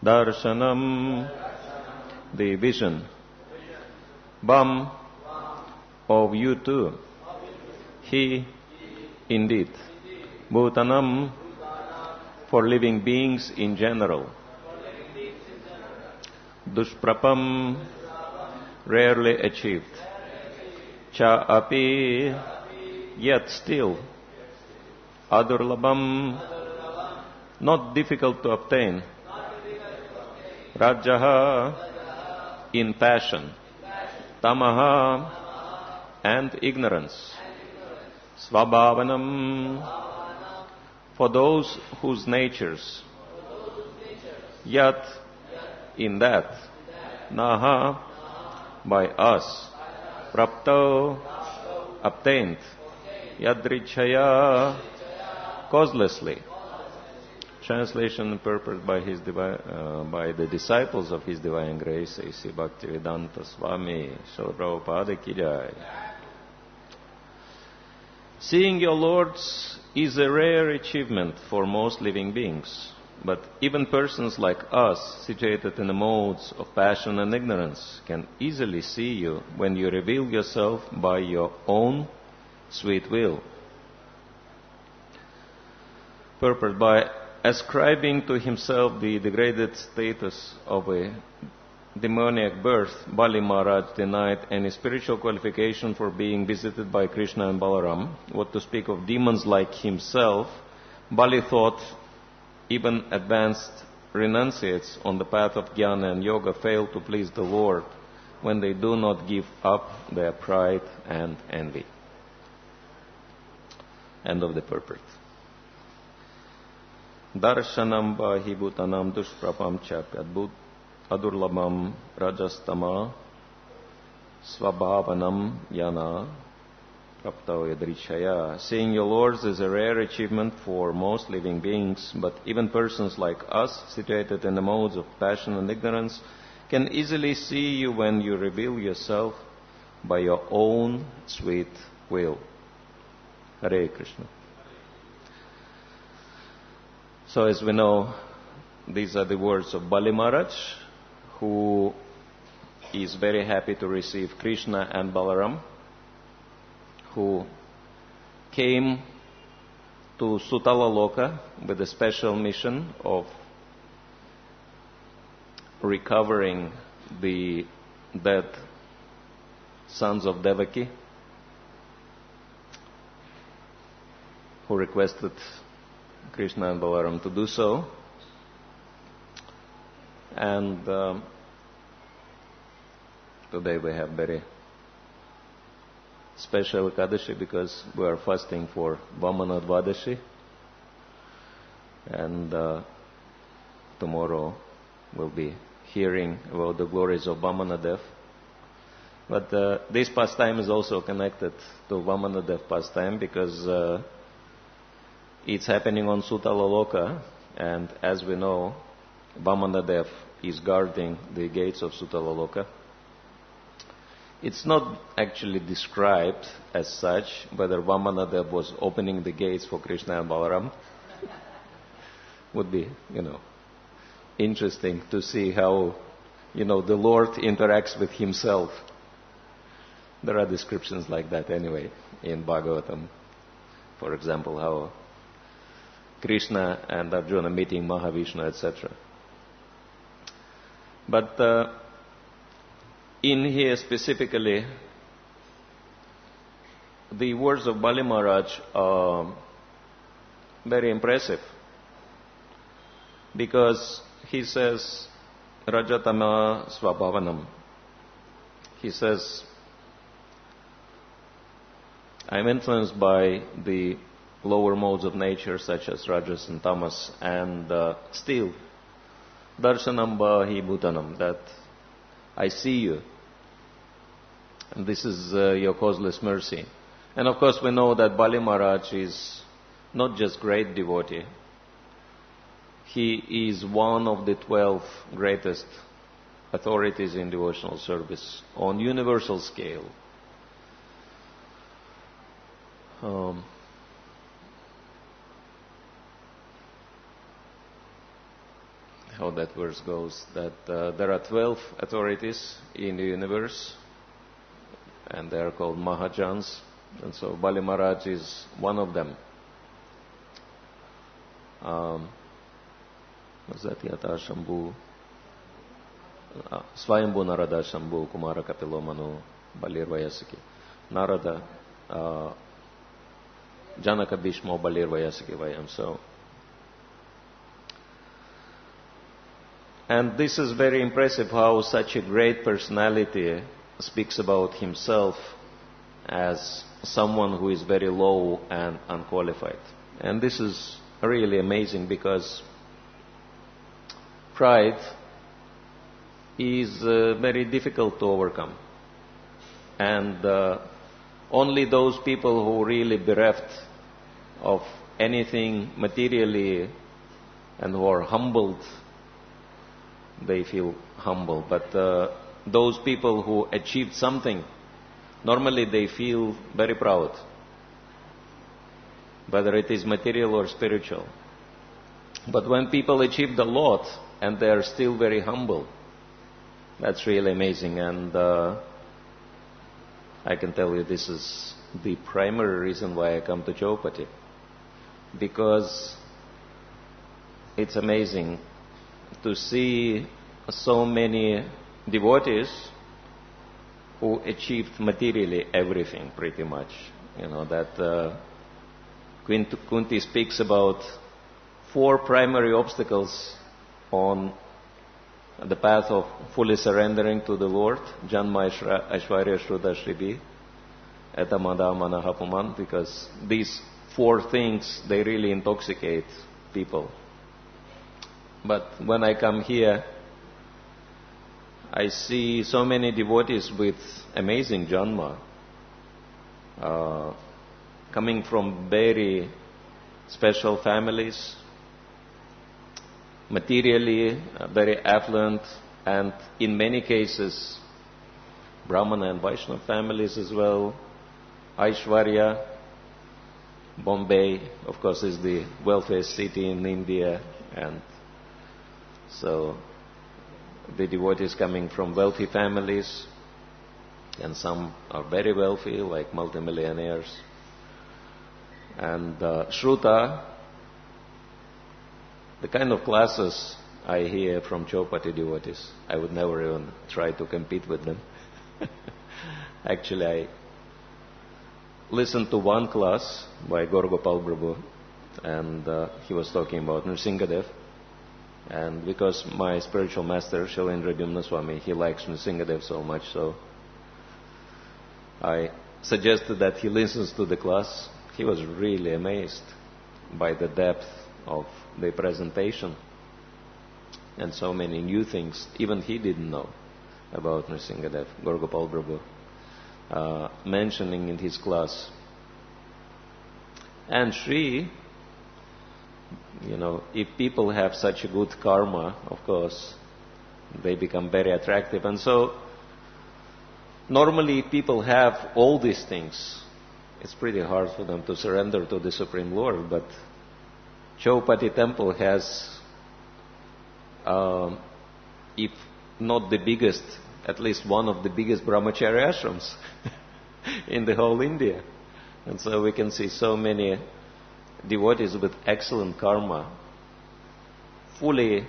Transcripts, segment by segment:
Darshanam, the vision. Bam, of you too. He, indeed. Bhutanam, for living beings in general. Dushprapam, rarely achieved. Cha api, yet still. Adurlabham, not difficult to obtain. Rajaha, in passion. Tamaha, and ignorance. Svabhavanam, for those whose natures. Yat, in that. Naha, by us. Prapto, obtained. Yadrichaya, causelessly. Translation purported by by the disciples of His Divine Grace, A.C. Bhaktivedanta Swami, Srila Prabhupada ki jai. Seeing your lords is a rare achievement for most living beings, but even persons like us, situated in the modes of passion and ignorance, can easily see you when you reveal yourself by your own sweet will. Purported by ascribing to himself the degraded status of a demoniac birth, Bali Maharaj denied any spiritual qualification for being visited by Krishna and Balaram. What to speak of demons like himself, Bali thought even advanced renunciates on the path of jnana and yoga fail to please the Lord when they do not give up their pride and envy. End of the purport. Darshanam bahi bhutanam dushprapam chapyadbhut adurlabham rajastama svabhavanam yana prapto yadrichaya. Seeing your lords is a rare achievement for most living beings, but even persons like us, situated in the modes of passion and ignorance, can easily see you when you reveal yourself by your own sweet will. Hare Krishna. So as we know, these are the words of Bali Maharaj, who is very happy to receive Krishna and Balaram, who came to Sutala Loka with a special mission of recovering the dead sons of Devaki, who requested Krishna and Balaram to do so. And today we have very special Ekadashi because we are fasting for Vamana Dvadashi. And tomorrow we'll be hearing about the glories of Vamanadev. But this pastime is also connected to Vamanadev pastime because it's happening on Sutala Loka, and as we know, Vamanadev is guarding the gates of Sutala Loka. It's not actually described as such whether Vamanadev was opening the gates for Krishna and Balaram. Would be, interesting to see how, the Lord interacts with himself. There are descriptions like that anyway in Bhagavatam. For example, how Krishna and Arjuna meeting Mahavishnu, etc. But in here specifically, the words of Bali Maharaj are very impressive because he says, Rajatama Svabhavanam. He says, I'm influenced by the lower modes of nature such as Rajas and Tamas, and still, Darshanam Bahi Bhutanam, that I see you. And this is your causeless mercy. And of course we know that Bali Maharaj is not just great devotee. He is one of the 12 greatest authorities in devotional service on universal scale. how that verse goes, that there are 12 authorities in the universe, and they are called Mahajans, and so Bali Maharaj is one of them. Was that Yata Shambhu? Swayambhu Narada Shambhu Kumara Kapilo Manu Balir Vayasaki. Narada Janaka Bhishmo Balir Vayasaki Vayam. So, and this is very impressive how such a great personality speaks about himself as someone who is very low and unqualified. And this is really amazing because pride is very difficult to overcome. And only those people who really bereft of anything materially and who are humbled, they feel humble. But those people who achieved something, normally they feel very proud, whether it is material or spiritual. But when people achieve a lot and they are still very humble, that's really amazing. And I can tell you this is the primary reason why I come to Chowpatty, because it's amazing to see so many devotees who achieved materially everything pretty much. You know, that Kunti speaks about 4 primary obstacles on the path of fully surrendering to the Lord. Janma, Aishwarya, Shruta, Shribi, Eta Mada, Manaha, Puman, because these 4 things, they really intoxicate people. But when I come here, I see so many devotees with amazing janma, coming from very special families, materially very affluent, and in many cases Brahmana and Vaishnava families as well. Aishwarya, Bombay, of course, is the wealthiest city in India, and so the devotees coming from wealthy families, and some are very wealthy, like multimillionaires. And Shruta, the kind of classes I hear from Chowpatty devotees, I would never even try to compete with them. Actually, I listened to one class by Gorgopal Prabhu, and he was talking about Nrsingadev. And because my spiritual master, Srila Swami, he likes Nrsingadev so much, so I suggested that he listens to the class. He was really amazed by the depth of the presentation and so many new things even he didn't know about Nrsingadev, Gorgopal Prabhu, mentioning in his class. And Sri, you know, if people have such a good karma, of course, they become very attractive. And so, normally people have all these things. It's pretty hard for them to surrender to the Supreme Lord, but Chowpatty temple has, if not the biggest, at least one of the biggest brahmacharya ashrams in the whole India. And so we can see so many devotees with excellent karma fully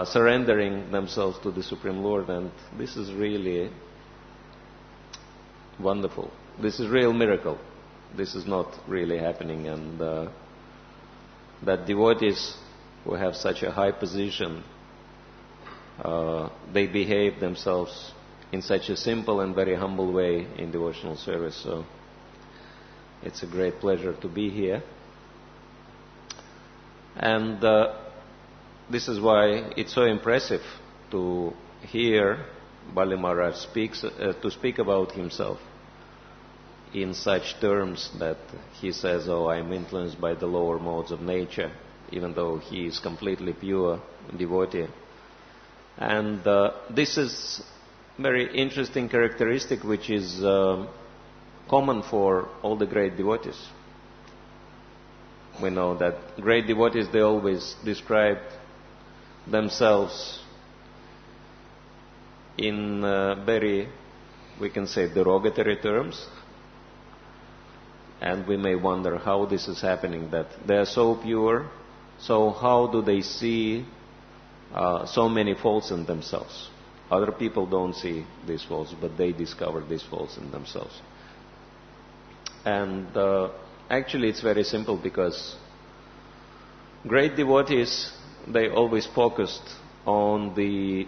surrendering themselves to the Supreme Lord, and this is really wonderful. This is real miracle. This is not really happening, and that devotees who have such a high position, they behave themselves in such a simple and very humble way in devotional service. So it's a great pleasure to be here. And this is why it's so impressive to hear Bali Maharaj to speak about himself in such terms that he says, oh, I'm influenced by the lower modes of nature, even though he is completely pure devotee. And this is very interesting characteristic which is common for all the great devotees. We know that great devotees, they always described themselves in very, we can say, derogatory terms. And we may wonder how this is happening, that they are so pure, so how do they see so many faults in themselves? Other people don't see these faults, but they discover these faults in themselves. And actually it's very simple, because great devotees, they always focused on the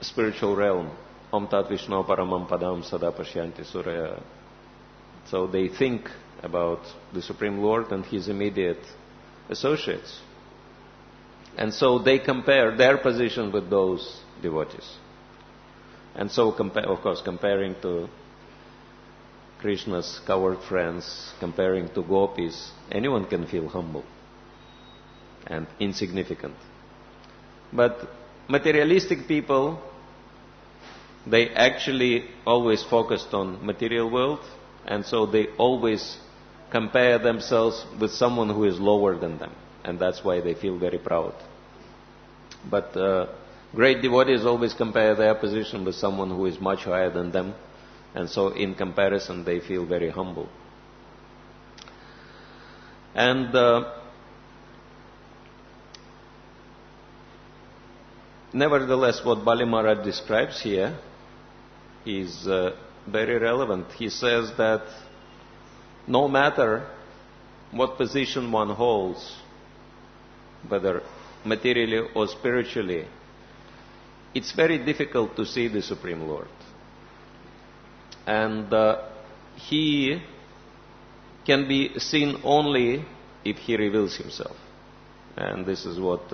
spiritual realm. Om Tat Vishnu Paramam Padam Sada Pashyanti Suraya. So they think about the Supreme Lord and His immediate associates. And so they compare their position with those devotees. And so, of course, comparing to Krishna's coward friends, comparing to gopis, anyone can feel humble and insignificant. But materialistic people, they actually always focused on material world, and so they always compare themselves with someone who is lower than them, and that's why they feel very proud. But great devotees always compare their position with someone who is much higher than them, and so in comparison they feel very humble. And nevertheless, what Bali Maharaj describes here is very relevant. He says that no matter what position one holds, whether materially or spiritually, it's very difficult to see the Supreme Lord. And He can be seen only if He reveals Himself. And this is what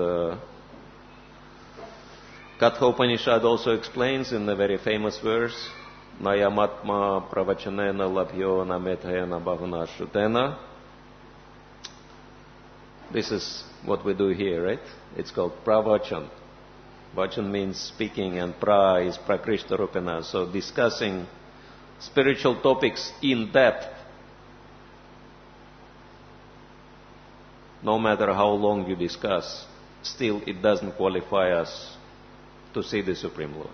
Katha Upanishad also explains in a very famous verse, Nayamatma pravachanena labhyo namethayana bhavana shrutena. This is what we do here, right? It's called pravachan. Vachan means speaking, and pra is prakrishta rupena. So discussing spiritual topics in depth, no matter how long you discuss, still it doesn't qualify us to see the Supreme Lord,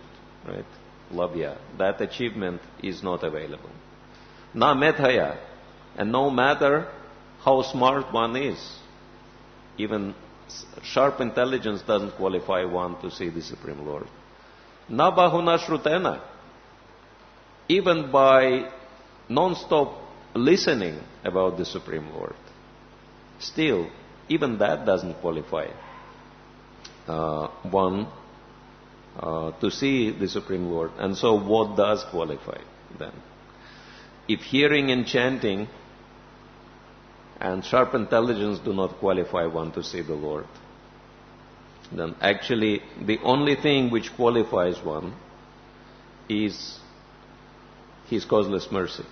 right? Labhya. That achievement is not available. Na methaya. And no matter how smart one is, even sharp intelligence doesn't qualify one to see the Supreme Lord. Na bahuna shrutena. Even by non-stop listening about the Supreme Lord, still, even that doesn't qualify one to see the Supreme Lord. And so what does qualify then? If hearing and chanting and sharp intelligence do not qualify one to see the Lord, then actually the only thing which qualifies one is His causeless mercy.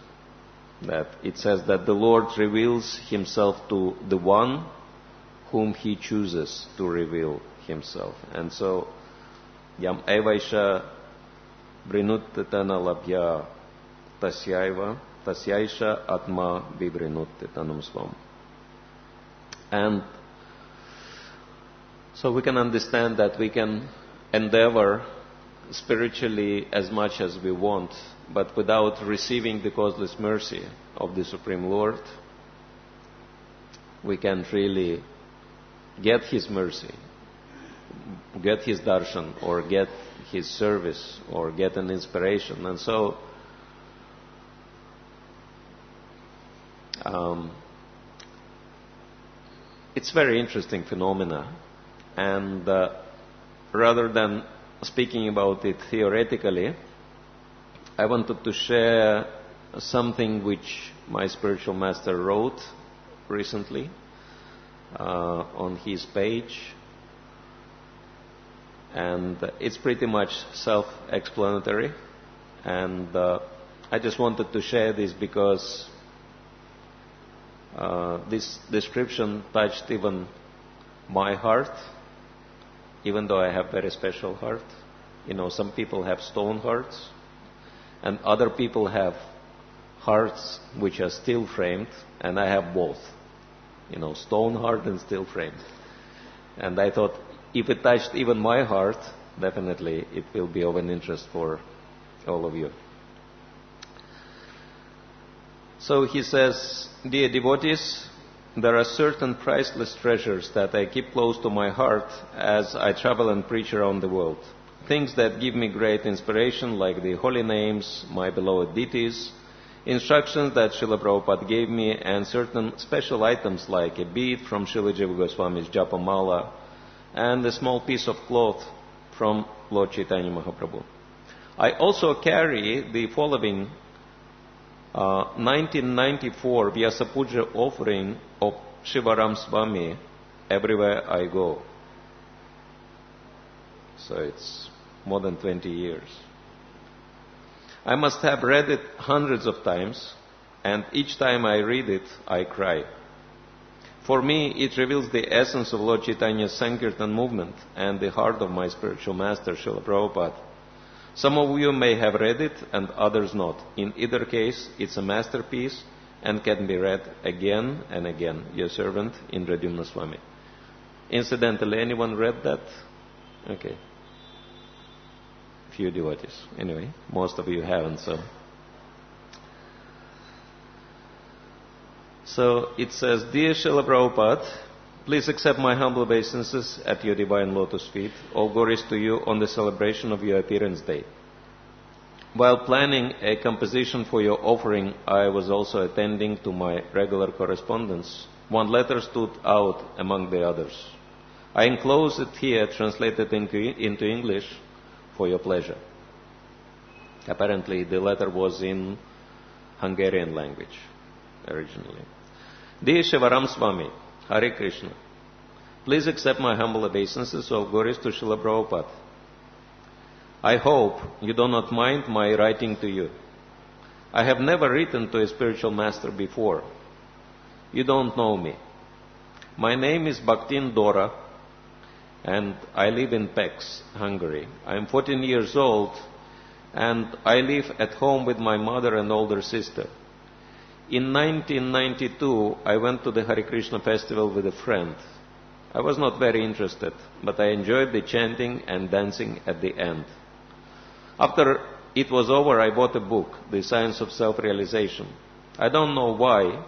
That it says that the Lord reveals Himself to the one whom He chooses to reveal Himself. And so Yam evaisha vrinuttitana labhya tasyaisha atma vivrinuttitanam svam. And so we can understand that we can endeavor spiritually as much as we want, but without receiving the causeless mercy of the Supreme Lord, we can't really get His mercy, get His darshan, or get His service, or get an inspiration. And so it's very interesting phenomena. And rather than speaking about it theoretically, I wanted to share something which my spiritual master wrote recently on his page. And it's pretty much self-explanatory. And I just wanted to share this because this description touched even my heart, even though I have very special heart. You know, some people have stone hearts, and other people have hearts which are steel framed, and I have both. You know, stone heart and steel framed. And I thought, if it touched even my heart, definitely it will be of an interest for all of you. So he says, dear devotees, there are certain priceless treasures that I keep close to my heart as I travel and preach around the world. Things that give me great inspiration, like the holy names, my beloved deities, instructions that Srila Prabhupada gave me, and certain special items like a bead from Srila Jiva Goswami's Japa Mala and a small piece of cloth from Lord Chaitanya Mahaprabhu. I also carry the following 1994 Vyasapuja offering of Shivaram Swami everywhere I go. So it's more than 20 years. I must have read it hundreds of times, and each time I read it, I cry. For me, it reveals the essence of Lord Chaitanya's Sankirtan movement and the heart of my spiritual master, Srila Prabhupada. Some of you may have read it and others not. In either case, it's a masterpiece and can be read again and again. Your servant, Indradyumna Swami. Incidentally, anyone read that? Okay. Few devotees. Anyway, most of you haven't, So it says, Dear Srila Prabhupada, please accept my humble obeisances at your divine lotus feet. All glories to you on the celebration of your appearance day. While planning a composition for your offering, I was also attending to my regular correspondence. One letter stood out among the others. I enclose it here, translated into English, for your pleasure. Apparently, the letter was in Hungarian language originally. Dear Shivaram Swami, Hare Krishna, please accept my humble obeisances of glories to Srila Prabhupada. I hope you do not mind my writing to you. I have never written to a spiritual master before. You don't know me. My name is Bhakti Dora, and I live in Pécs, Hungary. I am 14 years old, and I live at home with my mother and older sister. In 1992, I went to the Hare Krishna festival with a friend. I was not very interested, but I enjoyed the chanting and dancing at the end. After it was over, I bought a book, The Science of Self-Realization. I don't know why.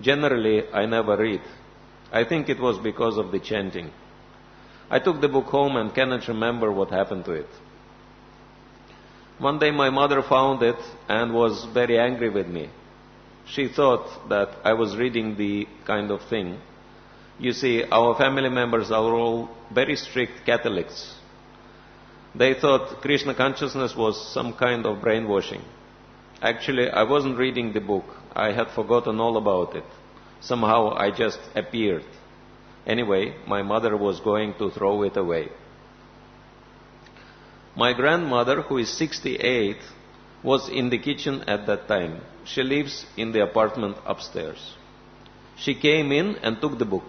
Generally, I never read. I think it was because of the chanting. I took the book home and cannot remember what happened to it. One day my mother found it and was very angry with me. She thought that I was reading the kind of thing. You see, our family members are all very strict Catholics. They thought Krishna consciousness was some kind of brainwashing. Actually, I wasn't reading the book. I had forgotten all about it. Somehow I just appeared. Anyway, my mother was going to throw it away. My grandmother, who is 68, was in the kitchen at that time. She lives in the apartment upstairs. She came in and took the book.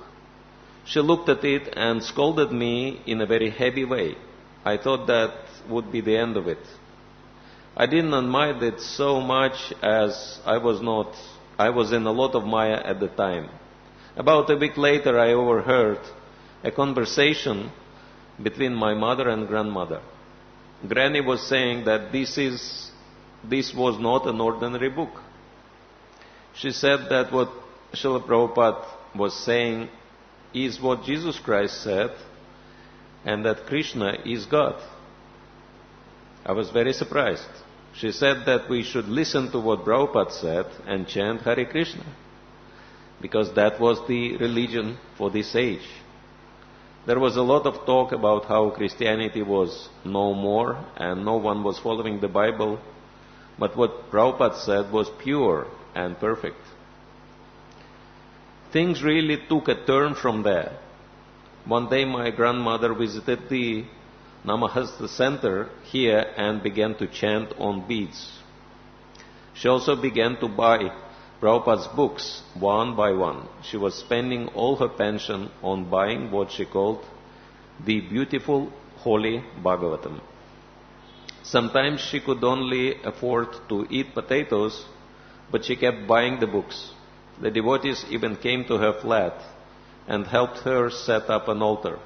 She looked at it and scolded me in a very heavy way. I thought that would be the end of it. I didn't mind it so much as I was in a lot of Maya at the time. About a week later, I overheard a conversation between my mother and grandmother. Granny was saying that this was not an ordinary book. She said that what Srila Prabhupada was saying is what Jesus Christ said, and that Krishna is God. I was very surprised. She said that we should listen to what Prabhupada said and chant Hare Krishna, because that was the religion for this age. There was a lot of talk about how Christianity was no more and no one was following the Bible, but what Prabhupada said was pure and perfect. Things really took a turn from there. One day my grandmother visited the Namahasta center here and began to chant on beads. She also began to buy Prabhupada's books one by one. She was spending all her pension on buying what she called the beautiful holy Bhagavatam. Sometimes she could only afford to eat potatoes, but she kept buying the books. The devotees even came to her flat and helped her set up an altar.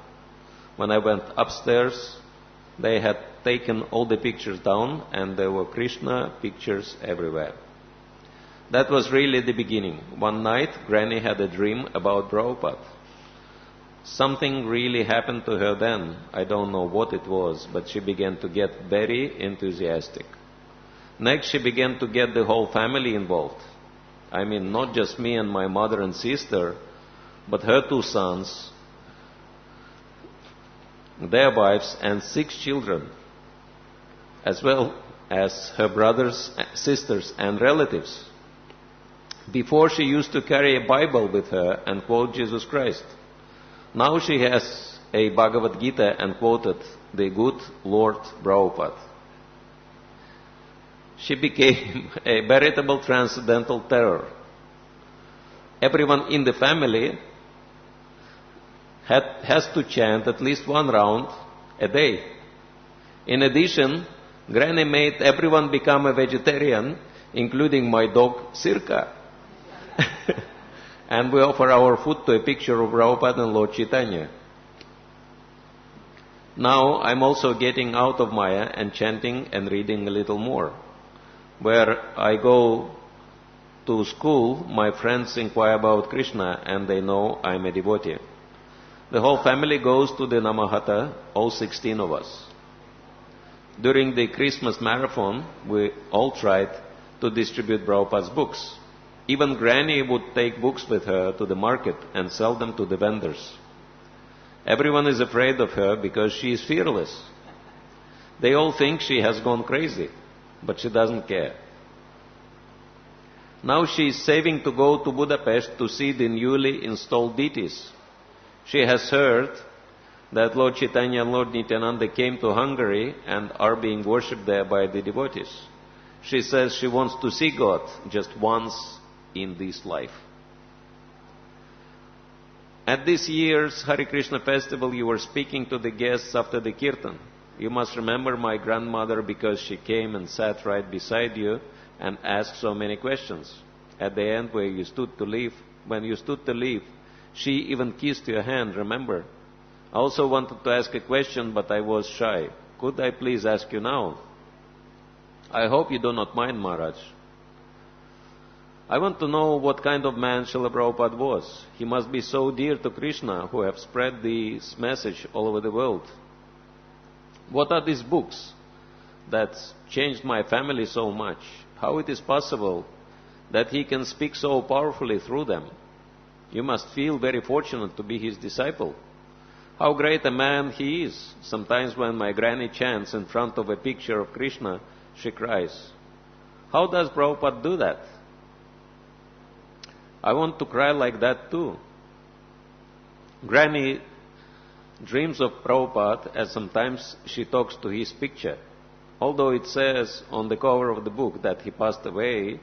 When I went upstairs, they had taken all the pictures down and there were Krishna pictures everywhere. That was really the beginning. One night, Granny had a dream about Prabhupada. Something really happened to her then. I don't know what it was, but she began to get very enthusiastic. Next, she began to get the whole family involved. I mean, not just me and my mother and sister, but her 2 sons, their wives, and 6 children, as well as her brothers, sisters, and relatives. Before, she used to carry a Bible with her and quote Jesus Christ. Now she has a Bhagavad Gita and quoted the good Lord Prabhupada. She became a veritable transcendental terror. Everyone in the family has to chant at least 1 round a day. In addition, Granny made everyone become a vegetarian, including my dog Sirka. And we offer our food to a picture of Prabhupada and Lord Chaitanya. Now I'm also getting out of Maya and chanting and reading a little more. Where I go to school, my friends inquire about Krishna and they know I'm a devotee. The whole family goes to the Namahata, all 16 of us. During the Christmas marathon, we all tried to distribute Prabhupada's books. Even Granny would take books with her to the market and sell them to the vendors. Everyone is afraid of her because she is fearless. They all think she has gone crazy, but she doesn't care. Now she is saving to go to Budapest to see the newly installed deities. She has heard that Lord Chaitanya and Lord Nityananda came to Hungary and are being worshipped there by the devotees. She says she wants to see God just once in this life. At this year's Hare Krishna festival, you were speaking to the guests after the kirtan. You must remember my grandmother because she came and sat right beside you and asked so many questions. At the end, when you stood to leave, she even kissed your hand, remember? I also wanted to ask a question, but I was shy. Could I please ask you now? I hope you do not mind, Maharaj. I want to know what kind of man Srila Prabhupada was. He must be so dear to Krishna, who have spread this message all over the world. What are these books that changed my family so much? How it is possible that he can speak so powerfully through them? You must feel very fortunate to be his disciple. How great a man he is. Sometimes when my granny chants in front of a picture of Krishna, she cries. How does Prabhupada do that? I want to cry like that too. Granny dreams of Prabhupada as sometimes she talks to his picture. Although it says on the cover of the book that he passed away,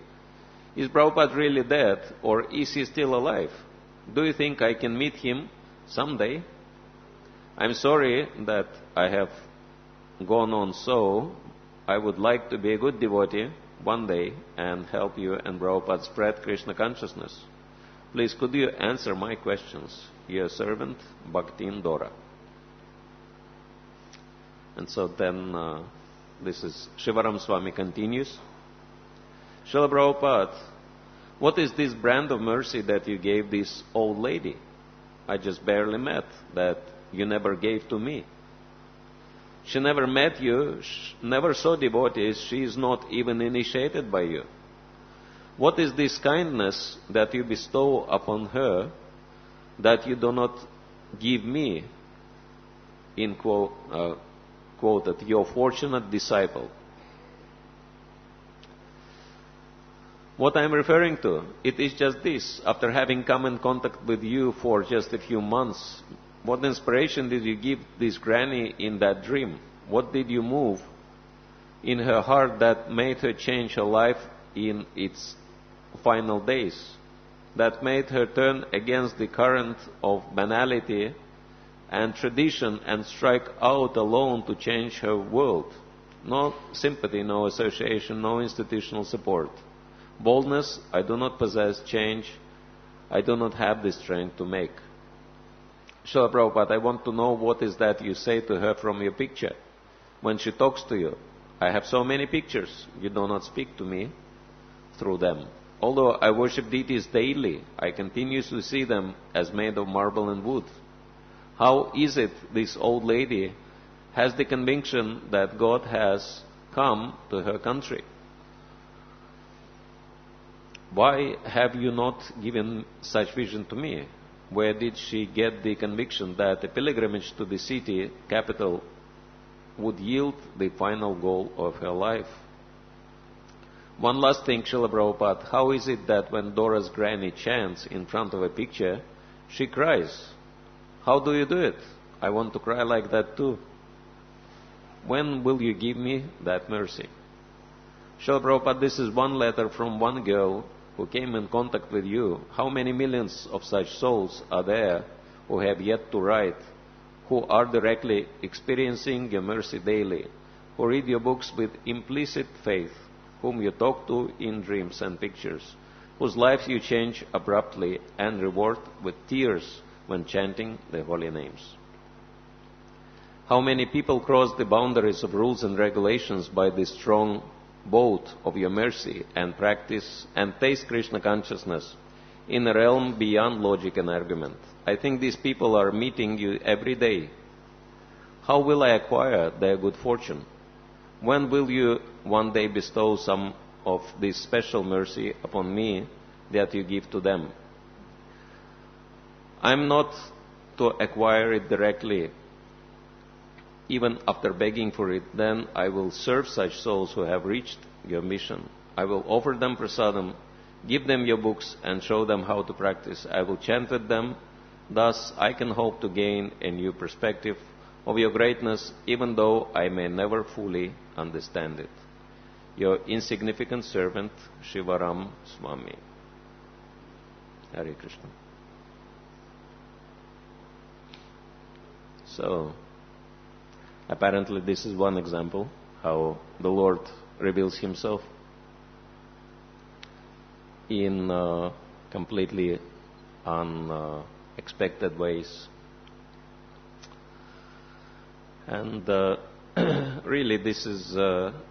is Prabhupada really dead or is he still alive? Do you think I can meet him someday? I'm sorry that I have gone on so. I would like to be a good devotee one day and help you and Prabhupada spread Krishna consciousness. Please, could you answer my questions? Your servant, Bhakti Dora. And so then, this is Shivaram Swami continues. Srila Prabhupada, what is this brand of mercy that you gave this old lady? I just barely met, that you never gave to me. She never met you, never saw devotees, she is not even initiated by you. What is this kindness that you bestow upon her that you do not give me, in quoted, your fortunate disciple? What I am referring to, it is just this. After having come in contact with you for just a few months, what inspiration did you give this granny in that dream? What did you move in her heart that made her change her life in its final days? That made her turn against the current of banality and tradition and strike out alone to change her world. No sympathy, no association, no institutional support. Boldness, I do not possess. Change, I do not have the strength to make. Srila Prabhupada, I want to know what is that you say to her from your picture when she talks to you. I have so many pictures. You do not speak to me through them. Although I worship deities daily, I continuously see them as made of marble and wood. How is it this old lady has the conviction that God has come to her country? Why have you not given such vision to me? Where did she get the conviction that a pilgrimage to the city capital would yield the final goal of her life? One last thing, Srila Prabhupada, how is it that when Dora's granny chants in front of a picture, she cries? How do you do it? I want to cry like that too. When will you give me that mercy? Srila Prabhupada, this is one letter from one girl who came in contact with you. How many millions of such souls are there who have yet to write, who are directly experiencing your mercy daily, who read your books with implicit faith, whom you talk to in dreams and pictures, whose lives you change abruptly and reward with tears when chanting the holy names? How many people cross the boundaries of rules and regulations by the strong boat of your mercy and practice and taste Krishna consciousness in a realm beyond logic and argument? I think these people are meeting you every day. How will I acquire their good fortune? When will you one day bestow some of this special mercy upon me that you give to them? I am not to acquire it directly. Even after begging for it, then I will serve such souls who have reached your mission. I will offer them prasadam, give them your books, and show them how to practice. I will chant with them. Thus, I can hope to gain a new perspective of your greatness, even though I may never fully understand it. Your insignificant servant, Shivaram Swami. Hare Krishna. So, apparently this is one example how the Lord reveals Himself in completely unexpected ways. And really this is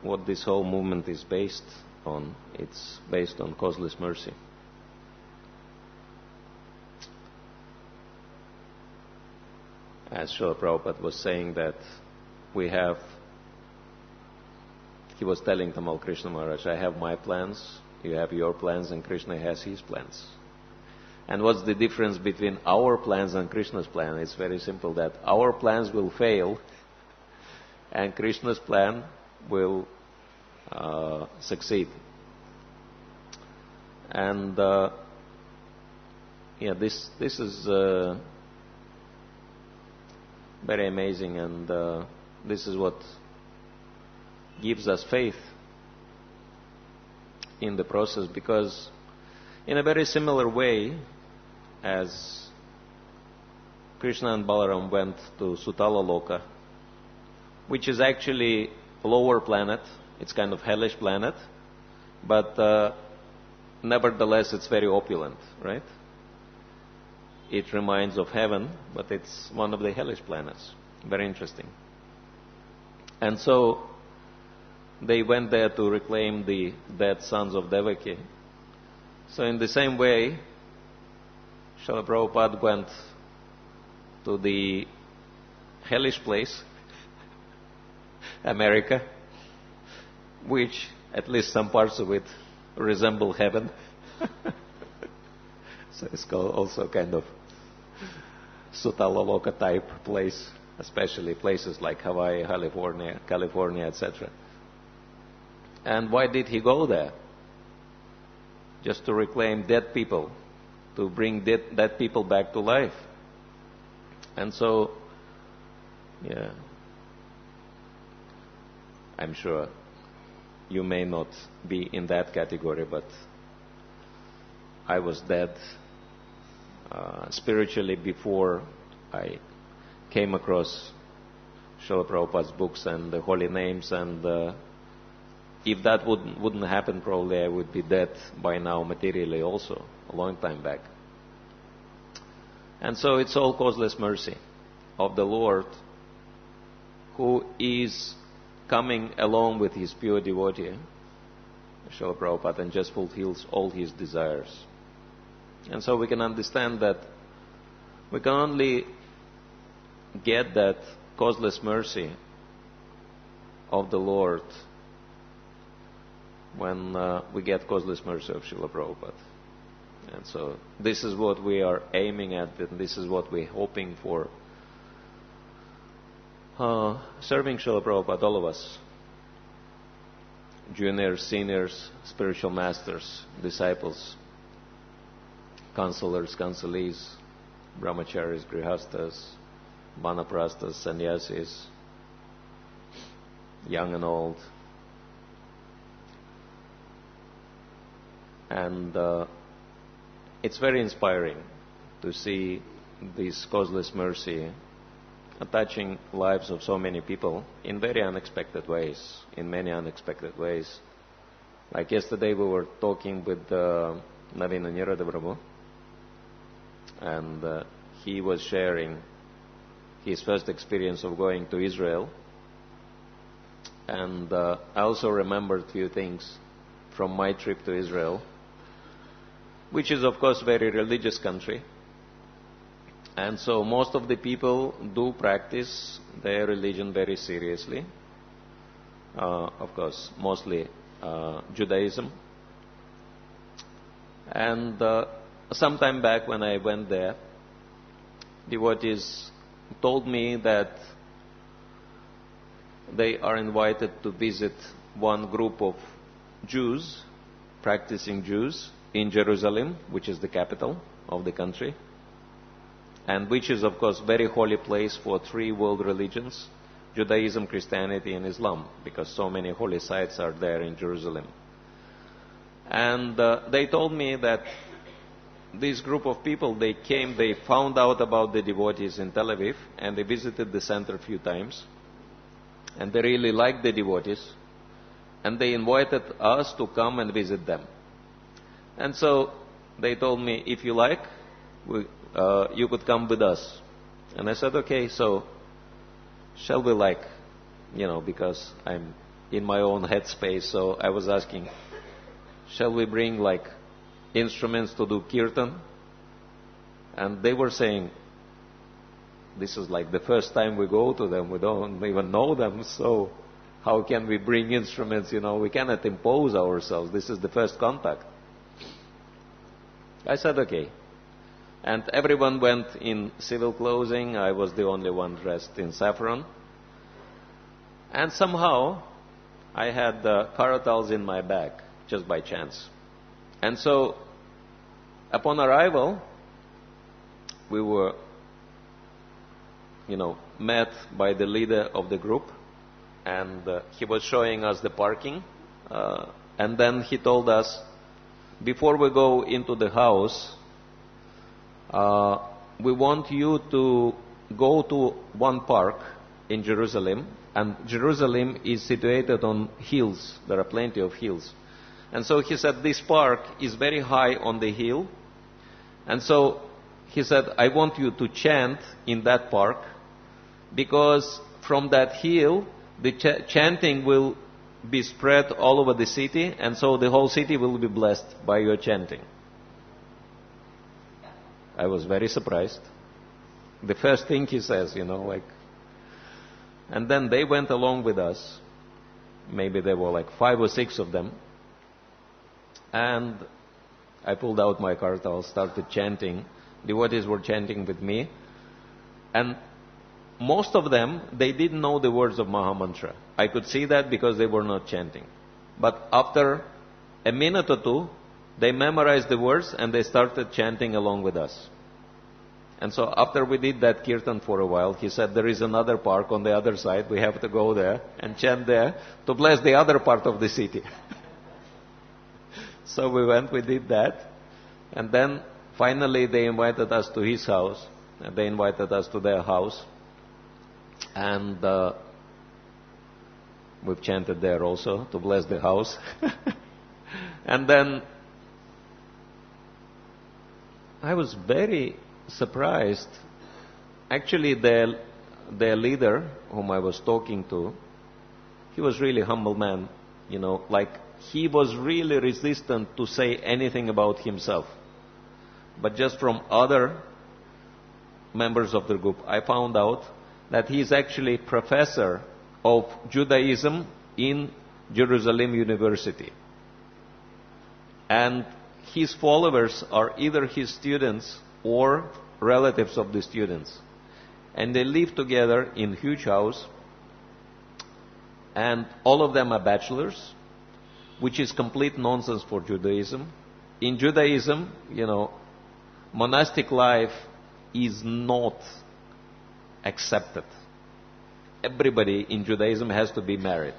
what this whole movement is based on. It's based on causeless mercy. As Srila Prabhupada was saying that he was telling Tamal Krishna Maharaj, I have my plans, you have your plans, and Krishna has his plans. And what's the difference between our plans and Krishna's plan? It's very simple, that our plans will fail and Krishna's plan will succeed. And this is very amazing, and this is what gives us faith in the process, because in a very similar way as Krishna and Balaram went to Sutala Loka, which is actually a lower planet, it's kind of hellish planet, but nevertheless it's very opulent, right? It reminds of heaven, but it's one of the hellish planets. Very interesting. And so they went there to reclaim the dead sons of Devaki. So in the same way, Srila Prabhupada went to the hellish place, America, which at least some parts of it resemble heaven. So it's also kind of Sutalaloka type place, especially places like Hawaii, California, etc. And why did he go there? Just to reclaim dead people, to bring dead people back to life. And so, I'm sure you may not be in that category, but I was dead spiritually before I came across Srila Prabhupada's books and the holy names, and if that wouldn't happen, probably I would be dead by now materially also, a long time back. And so it's all causeless mercy of the Lord, who is coming along with his pure devotee, Srila Prabhupada, and just fulfills all his desires. And so we can understand that we can only get that causeless mercy of the Lord when we get causeless mercy of Srila Prabhupada. And so this is what we are aiming at, and this is what we're hoping for. Serving Srila Prabhupada, all of us, juniors, seniors, spiritual masters, disciples, counselors, counselees, brahmacharis, grihastas, vanaprasthas, sannyasis, young and old. And it's very inspiring to see this causeless mercy touching lives of so many people in very unexpected ways, in many unexpected ways. Like yesterday we were talking with Navina Nirada Prabhu, and he was sharing his first experience of going to Israel. And I also remembered a few things from my trip to Israel, which is of course a very religious country. And so most of the people do practice their religion very seriously. Of course, mostly Judaism. And some time back when I went there, devotees told me that they are invited to visit one group of Jews, practicing Jews, in Jerusalem, which is the capital of the country, and which is of course very holy place for three world religions, Judaism, Christianity and Islam, because so many holy sites are there in Jerusalem. And they told me that this group of people, they came, they found out about the devotees in Tel Aviv, and they visited the center a few times, and they really liked the devotees, and they invited us to come and visit them. And so they told me, if you like, you could come with us. And I said, okay, so shall we because I'm in my own headspace, so I was asking, shall we bring instruments to do kirtan? And they were saying, this is the first time we go to them, we don't even know them, so how can we bring instruments? We cannot impose ourselves, this is the first contact. I said, okay. And everyone went in civil clothing. I was the only one dressed in saffron. And somehow I had karatals in my bag, just by chance. And so upon arrival, we were, met by the leader of the group. And he was showing us the parking. And then he told us, before we go into the house, we want you to go to one park in Jerusalem, and Jerusalem is situated on hills. There are plenty of hills. And so he said, this park is very high on the hill, and so he said, I want you to chant in that park, because from that hill, the chanting will be spread all over the city, and so the whole city will be blessed by your chanting. I was very surprised. The first thing he says, and then they went along with us. Maybe there were 5 or 6 of them. And I pulled out my kartal, started chanting. Devotees were chanting with me. And most of them, they didn't know the words of Mahamantra. I could see that because they were not chanting. But after a minute or two, they memorized the words and they started chanting along with us. And so after we did that kirtan for a while, he said, there is another park on the other side. We have to go there and chant there to bless the other part of the city. So we went, we did that. And then finally they invited us to his house. And they invited us to their house. And we've chanted there also to bless the house. And then I was very surprised. Actually, their leader, whom I was talking to, he was really humble man, like he was really resistant to say anything about himself. But just from other members of the group, I found out that he is actually professor of Judaism in Jerusalem University. And his followers are either his students or relatives of the students. And they live together in a huge house. And all of them are bachelors, which is complete nonsense for Judaism. In Judaism, monastic life is not accepted. Everybody in Judaism has to be married.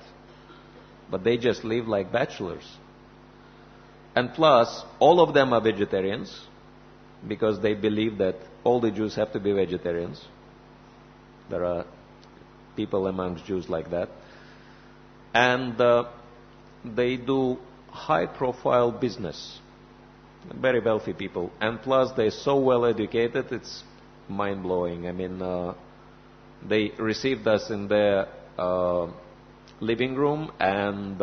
But they just live like bachelors. And plus, all of them are vegetarians, because they believe that all the Jews have to be vegetarians. There are people amongst Jews like that. And they do high-profile business. Very wealthy people. And plus, they're so well educated, it's mind-blowing. I mean, they received us in their living room, and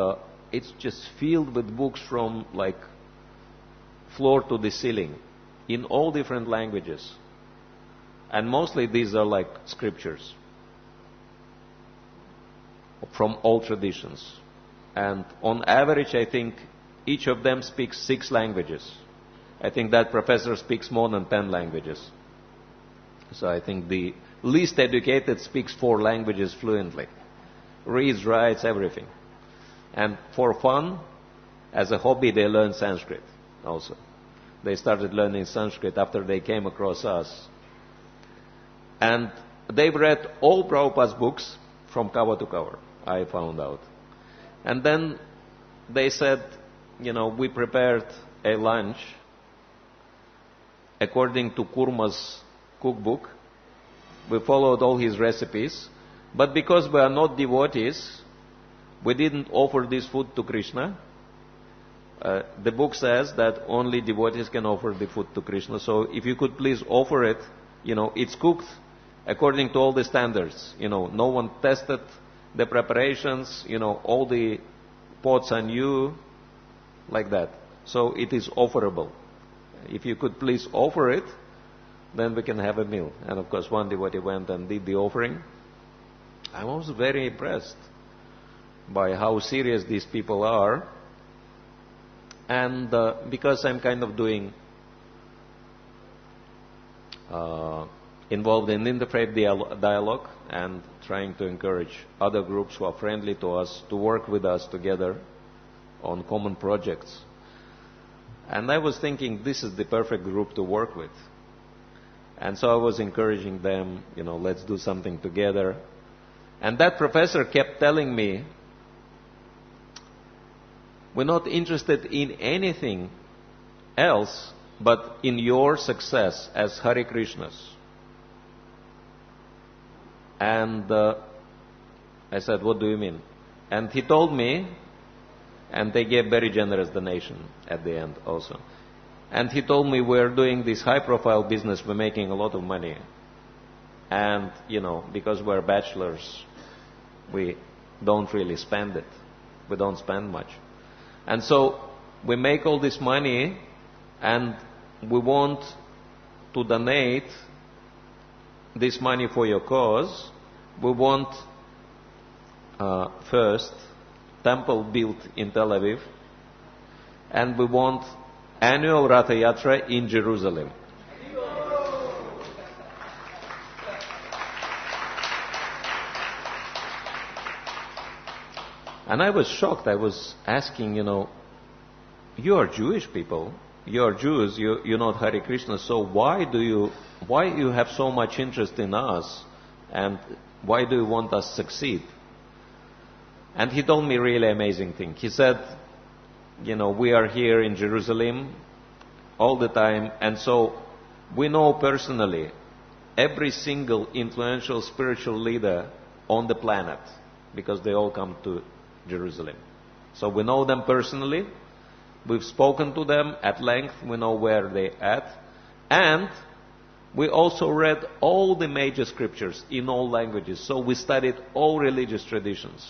it's just filled with books from like floor to the ceiling in all different languages. And mostly these are like scriptures from all traditions. And on average, I think each of them speaks 6 languages. I think that professor speaks more than 10 languages. So I think the least educated speaks 4 languages fluently. Reads, writes, everything. And for fun, as a hobby, they learn Sanskrit also. They started learning Sanskrit after they came across us. And they've read all Prabhupada's books from cover to cover, I found out. And then they said, we prepared a lunch according to Kurma's cookbook. We followed all his recipes. But because we are not devotees, we didn't offer this food to Krishna. The book says that only devotees can offer the food to Krishna. So if you could please offer it, it's cooked according to all the standards. No one tested the preparations, all the pots are new, like that. So it is offerable. If you could please offer it, then we can have a meal. And of course, one devotee went and did the offering. I was very impressed by how serious these people are. And because I'm kind of doing involved in interfaith dialogue and trying to encourage other groups who are friendly to us to work with us together on common projects. And I was thinking this is the perfect group to work with. And so I was encouraging them, let's do something together. And that professor kept telling me, we're not interested in anything else but in your success as Hare Krishnas. And I said, what do you mean? And he told me, and they gave very generous donation at the end also. And he told me, we're doing this high-profile business, we're making a lot of money. And, because we're bachelors, we don't really spend it. We don't spend much. And so we make all this money, and we want to donate this money for your cause. We want first temple built in Tel Aviv, and we want annual Ratha Yatra in Jerusalem. And I was shocked. I was asking, you are Jewish people, you are Jews, you're not Hare Krishna, so why you have so much interest in us, and why do you want us to succeed? And he told me a really amazing thing. He said, we are here in Jerusalem all the time, and so we know personally every single influential spiritual leader on the planet, because they all come to Jerusalem. So we know them personally, we've spoken to them at length, we know where they're at, and We also read all the major scriptures in all languages, so we studied all religious traditions.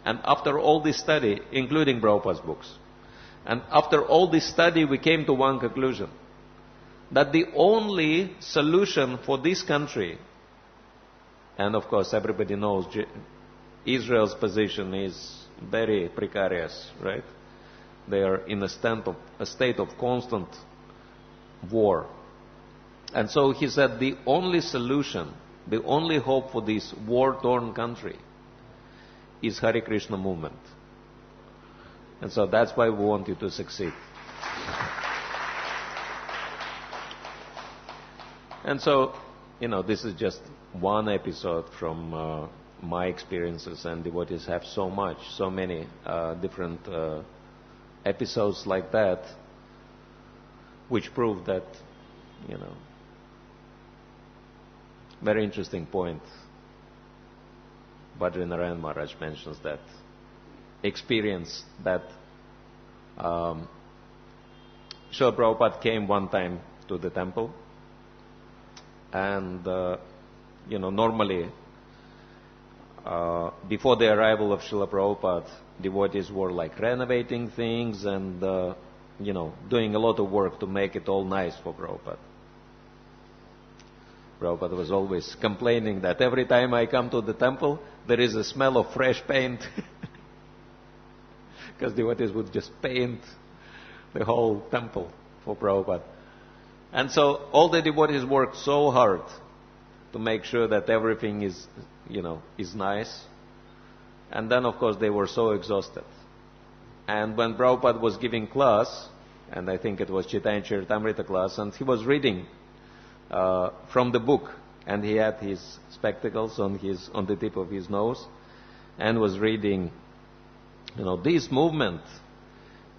And after all this study, including Prabhupada's books, and after all this study, we came to one conclusion, that the only solution for this country, and of course everybody knows Israel's position is very precarious, right? They are in a state of constant war. And so he said the only solution, the only hope for this war-torn country is Hare Krishna movement. And so that's why we want you to succeed. And so, this is just one episode from my experiences, and devotees have so many different episodes like that, which prove that, very interesting point. Bhadri Narayan Maharaj mentions that experience that Srila Prabhupada came one time to the temple, and normally before the arrival of Srila Prabhupada, devotees were like renovating things and doing a lot of work to make it all nice for Prabhupada. Prabhupada was always complaining that every time I come to the temple, there is a smell of fresh paint. Because devotees would just paint the whole temple for Prabhupada. And so all the devotees worked so hard to make sure that everything is nice. And then, of course, they were so exhausted. And when Prabhupada was giving class, and I think it was Chaitanya Charitamrita class, and he was reading from the book, and he had his spectacles on the tip of his nose, and was reading, this movement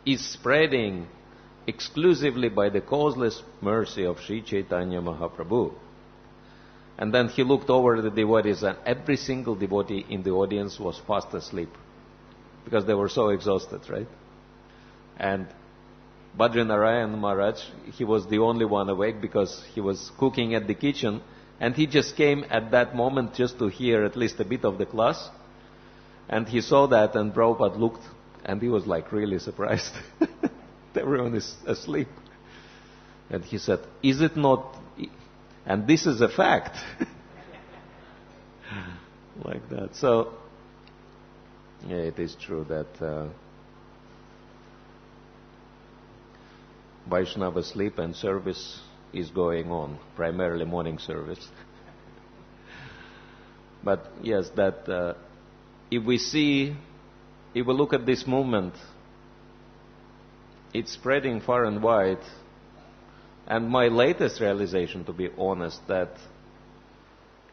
is spreading exclusively by the causeless mercy of Sri Chaitanya Mahaprabhu. And then he looked over the devotees, and every single devotee in the audience was fast asleep, because they were so exhausted, right? And Bhadri Narayan Maharaj, he was the only one awake because he was cooking at the kitchen, and he just came at that moment just to hear at least a bit of the class. And he saw that, and Prabhupada looked, and he was like really surprised. Everyone is asleep. And he said, is it not, and this is a fact. Like that. So, yeah, it is true that Vaishnava sleep and service is going on, primarily morning service. But yes, that if we look at this movement, it's spreading far and wide. And my latest realization, to be honest, that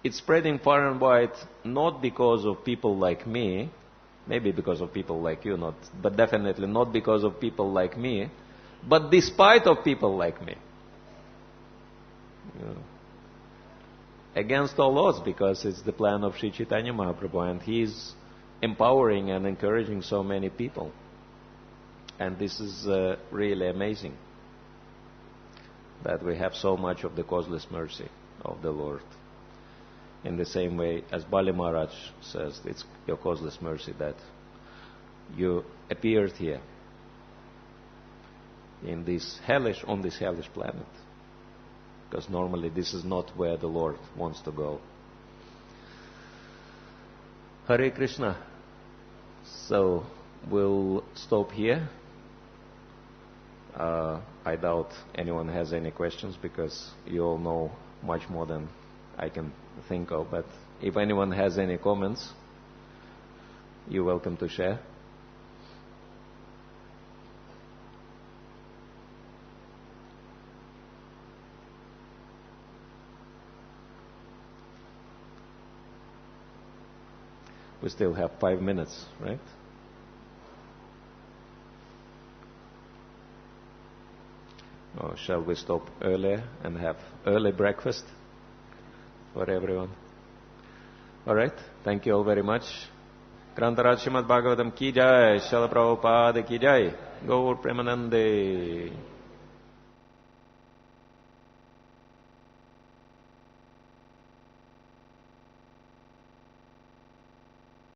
it's spreading far and wide not because of people like me, maybe because of people like you, but definitely not because of people like me, but despite of people like me. Against all odds, because it's the plan of Sri Chaitanya Mahaprabhu, and he is empowering and encouraging so many people. And this is really amazing, that we have so much of the causeless mercy of the Lord. In the same way as Bali Maharaj says, it's your causeless mercy that you appeared here on this hellish planet. Because normally this is not where the Lord wants to go. Hare Krishna. So we'll stop here. I doubt anyone has any questions, because you all know much more than I can think of. But if anyone has any comments, you're welcome to share. We still have 5 minutes, right? Or shall we stop earlier and have early breakfast for everyone? All right. Thank you all very much. Grantaraj Srimad Bhagavatam ki jai, Srila Prabhupada ki jai, Gaur Premanande.